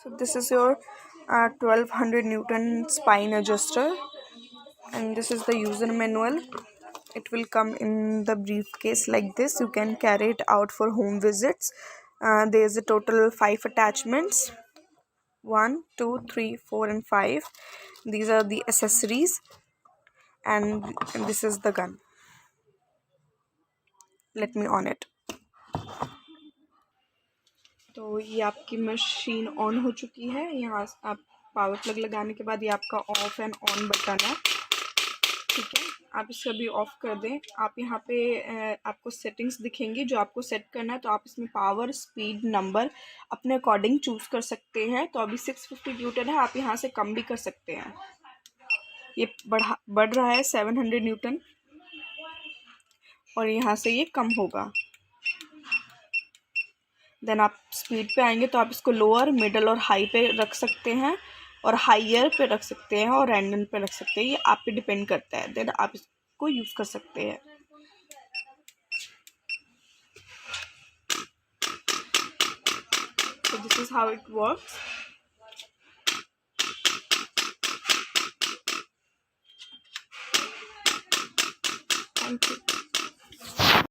So this is your 1200 Newton spine adjuster, and this is the user manual. It will come in the briefcase like this. You can carry it out for home visits. There is a total 5 attachments. 1, 2, 3, 4 and 5. These are the accessories, and this is the gun. Let me on it. तो ये आपकी machine on हो चुकी है. यहाँ आप power plug लगाने के बाद ये आपका ऑफ एंड ऑन बटन है. ठीक है, आप इसे अभी ऑफ कर दें. आप यहाँ पे आपको सेटिंग्स दिखेंगी जो आपको सेट करना है. तो आप इसमें पावर, स्पीड, नंबर अपने अकॉर्डिंग चूज़ कर सकते हैं. तो अभी 650 न्यूटन है, आप यहाँ से कम भी कर सकते हैं. ये बढ़ रहा है 700 न्यूटन और यहाँ से ये कम होगा. देन आप स्पीड पे आएंगे तो आप इसको लोअर, मिडल और हाई पे रख सकते हैं, और हाइयर पे रख सकते हैं, और रैंडम पे रख सकते हैं. ये आप पे डिपेंड करता है. देन आप इसको यूज़ कर सकते हैं. So this is how it works. Thank you.